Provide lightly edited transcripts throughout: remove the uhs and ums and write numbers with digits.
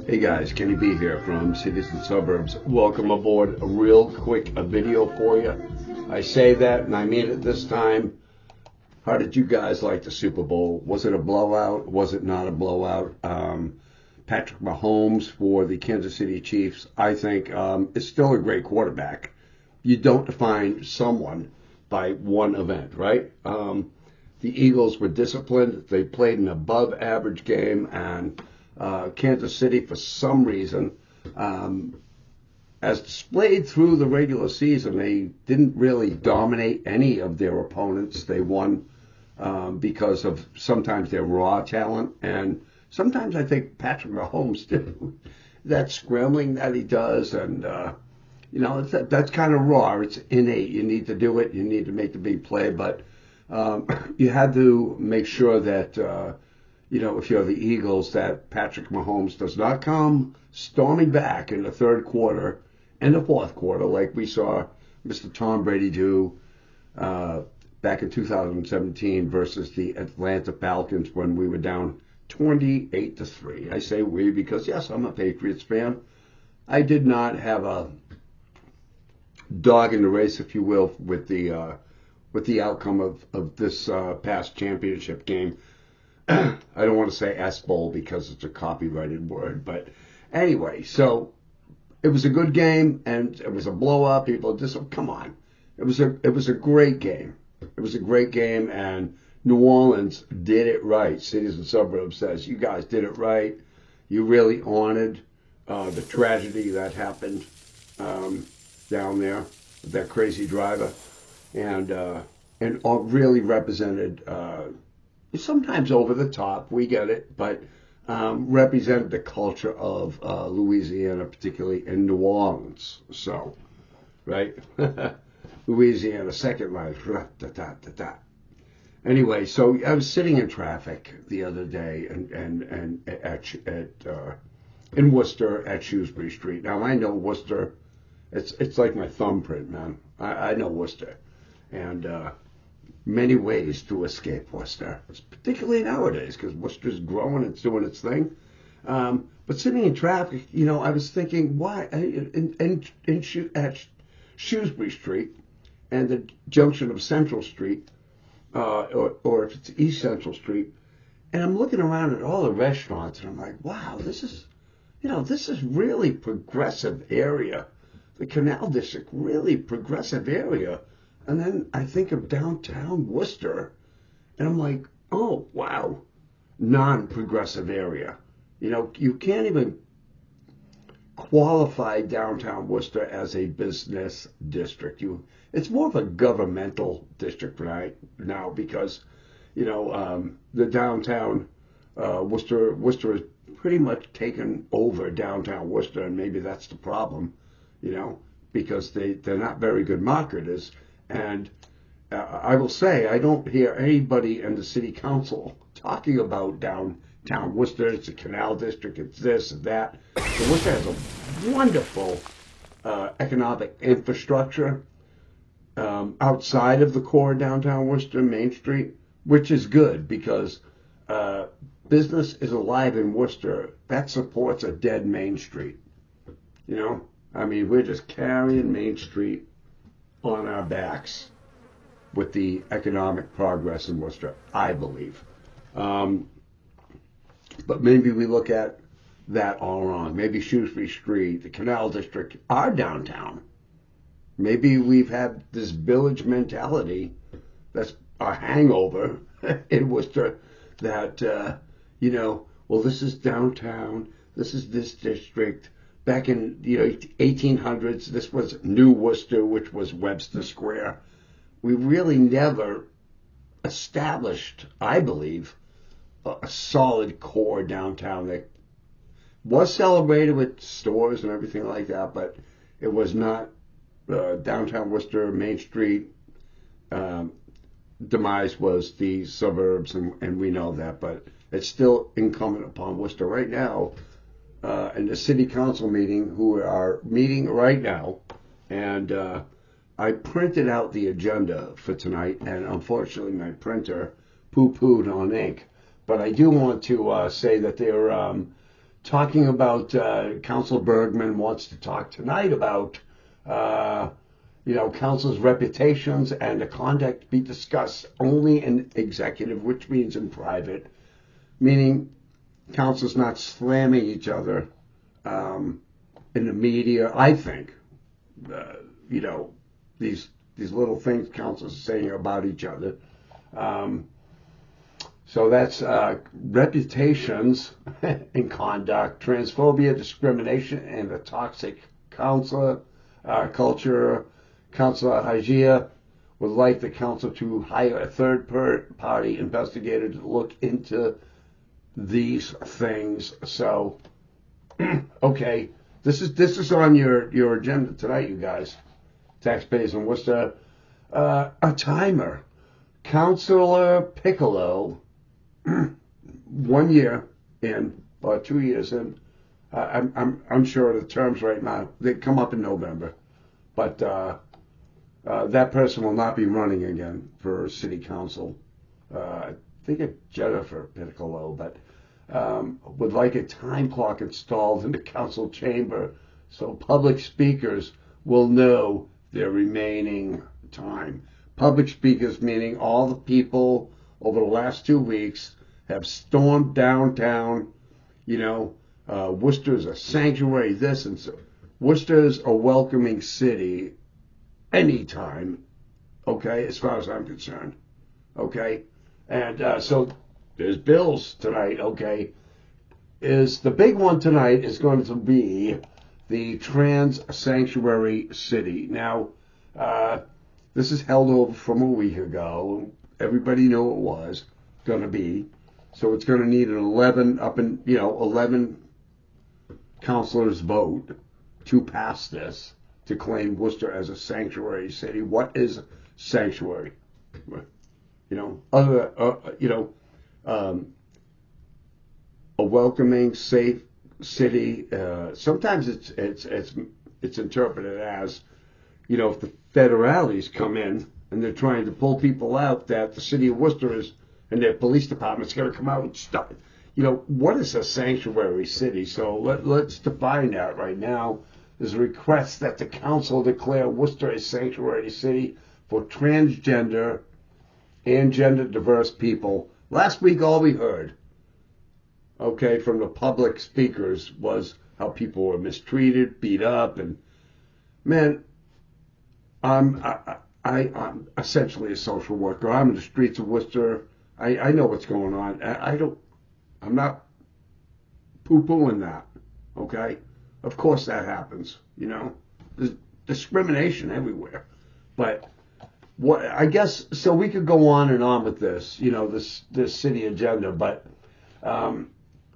Hey guys, Kenny B here from Cities and Suburbs. Welcome aboard. A real quick video for you. I say that and I mean it this time. How did you guys like the Super Bowl? Was it a blowout? Was it not a blowout? Patrick Mahomes for the Kansas City Chiefs, I think, is still a great quarterback. You don't define someone by one event, right? The Eagles were disciplined. They played an above average game, and Kansas City, for some reason, as displayed through the regular season, they didn't really dominate any of their opponents. They won because of sometimes their raw talent, and sometimes I think Patrick Mahomes too. That scrambling that he does, and that's kind of raw. It's innate. You need to do it. You need to make the big play, but you had to make sure that. If you're the Eagles, that Patrick Mahomes does not come storming back in the third quarter and the fourth quarter like we saw Mr. Tom Brady do back in 2017 versus the Atlanta Falcons when we were down 28-3. I say we because, yes, I'm a Patriots fan. I did not have a dog in the race, if you will, with the outcome of this past championship game. I don't want to say S-Bowl because it's a copyrighted word, but anyway, so it was a good game and it was a blow up. People just, come on. It was a great game. It was a great game, and New Orleans did it right. Cities and Suburbs says, you guys did it right. You really honored the tragedy that happened down there with that crazy driver, and really represented sometimes over the top, we get it, but represented the culture of Louisiana, particularly in New Orleans. So, right? Louisiana, second line. Anyway, so I was sitting in traffic the other day and in Worcester at Shrewsbury Street. Now, I know Worcester. It's like my thumbprint, man. I know Worcester. And many ways to escape Worcester, particularly nowadays, because Worcester's growing, it's doing its thing. But sitting in traffic, I was thinking, why at Shrewsbury Street and the junction of Central Street, or if it's East Central Street, and I'm looking around at all the restaurants, and I'm like, wow, this is really progressive area. The Canal District, really progressive area. And then I think of downtown Worcester, and I'm like, oh, wow, non-progressive area. You can't even qualify downtown Worcester as a business district. It's more of a governmental district right now because, the downtown Worcester has pretty much taken over downtown Worcester, and maybe that's the problem, because they're not very good marketers. And I will say, I don't hear anybody in the city council talking about downtown Worcester. It's a canal district, it's this and that. So Worcester has a wonderful economic infrastructure outside of the core downtown Worcester, Main Street, which is good because business is alive in Worcester. That supports a dead Main Street. We're just carrying Main Street on our backs with the economic progress in Worcester, I believe. But maybe we look at that all wrong. Maybe Shrewsbury Street, the Canal District, are downtown. Maybe we've had this village mentality that's a hangover in Worcester that, well, this is downtown, this is this district. Back in 1800s, this was New Worcester, which was Webster Square. We really never established, I believe, a solid core downtown that was celebrated with stores and everything like that, but it was not downtown Worcester, Main Street. Demise was the suburbs, and we know that, but it's still incumbent upon Worcester right now. In the city council meeting, who are meeting right now, and I printed out the agenda for tonight, and unfortunately my printer poo-pooed on ink. But I do want to say that they're talking about Council Bergman wants to talk tonight about council's reputations and the conduct be discussed only in executive, which means in private, meaning council's not slamming each other in the media. I think these little things council's saying about each other. So that's reputations and conduct, transphobia, discrimination, and the toxic culture. Councilor Hajia would like the council to hire a third-party investigator to look into these things. So, okay, this is on your agenda tonight, you guys. Taxpayers in Worcester. A timer. Councilor Piccolo, 1 year in or 2 years in. I'm unsure of the terms right now. They come up in November, but that person will not be running again for city council. I think it's Jennifer Piccolo, but would like a time clock installed in the council chamber so public speakers will know their remaining time. Public speakers meaning all the people over the last 2 weeks have stormed downtown. Worcester's a sanctuary, this and so. Worcester's a welcoming city anytime, okay, as far as I'm concerned, okay? And so there's bills tonight, okay? The big one tonight is going to be the trans sanctuary city. Now, this is held over from a week ago. Everybody knew it was going to be. So it's going to need an 11 councilors vote to pass this, to claim Worcester as a sanctuary city. What is sanctuary? A welcoming, safe city. Sometimes it's interpreted as, if the federales come in and they're trying to pull people out, that the city of Worcester is, and their police department's going to come out and stop. What is a sanctuary city? So let's define that right now. There's a request that the council declare Worcester a sanctuary city for transgender and gender diverse people. Last week, all we heard, okay, from the public speakers was how people were mistreated, beat up, and man, I'm essentially a social worker. I'm in the streets of Worcester. I know what's going on. I'm not poo-pooing that, okay? Of course that happens, There's discrimination everywhere. But I guess, so we could go on and on with this, this city agenda, but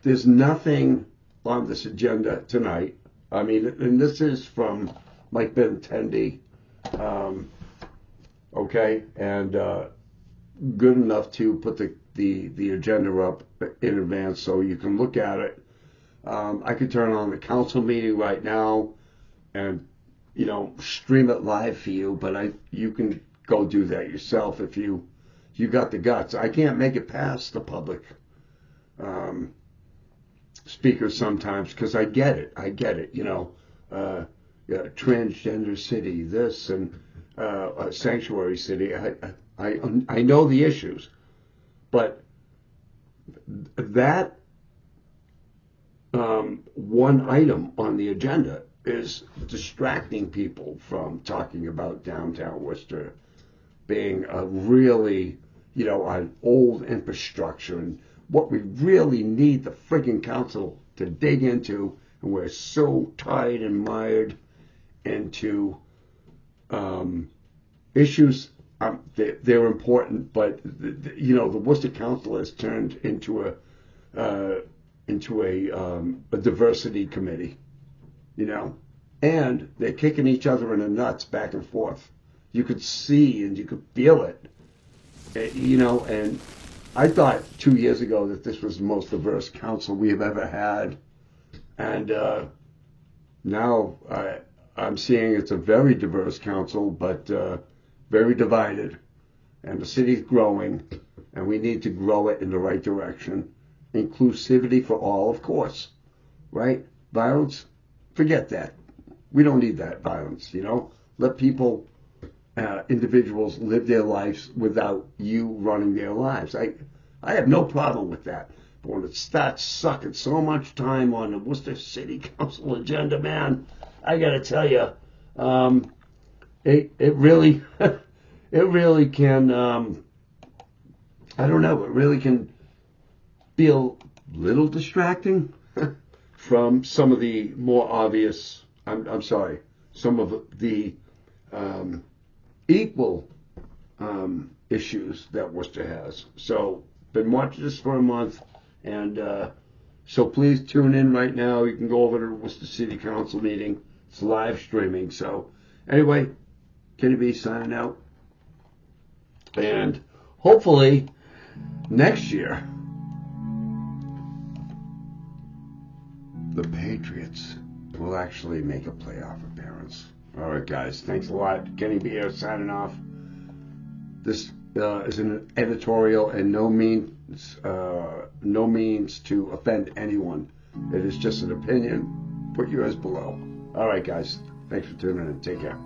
there's nothing on this agenda tonight. I mean, and this is from Mike Benintendi, okay, and good enough to put the agenda up in advance so you can look at it. I could turn on the council meeting right now and, stream it live for you, but you can go do that yourself if you got the guts. I can't make it past the public speakers sometimes because I get it, transgender city, this, and a sanctuary city. I know the issues, but that one item on the agenda is distracting people from talking about downtown Worcester being a really, an old infrastructure and what we really need the friggin' council to dig into, and we're so tied and mired into issues. They're important, but the Worcester Council has turned into a diversity committee, and they're kicking each other in the nuts back and forth. You could see and you could feel it, and I thought 2 years ago that this was the most diverse council we have ever had, and now I'm seeing it's a very diverse council, but very divided, and the city's growing, and we need to grow it in the right direction. Inclusivity for all, of course, right? Violence, forget that. We don't need that violence, you know? Let people, individuals live their lives without you running their lives. I have no problem with that. But when it starts sucking so much time on the Worcester City Council agenda, man, I got to tell you, it really, it really can, I don't know, it really can feel a little distracting from some of the more obvious, I'm sorry, some of the equal issues that Worcester has. So, been watching this for a month, and so please tune in right now. You can go over to the Worcester City Council meeting. It's live streaming. So, anyway, Kenny B signing out. And hopefully, next year, the Patriots will actually make a playoff appearance. All right, guys. Thanks a lot. Kenny B here signing off. This is an editorial and no means to offend anyone. It is just an opinion. Put yours below. All right, guys. Thanks for tuning in. Take care.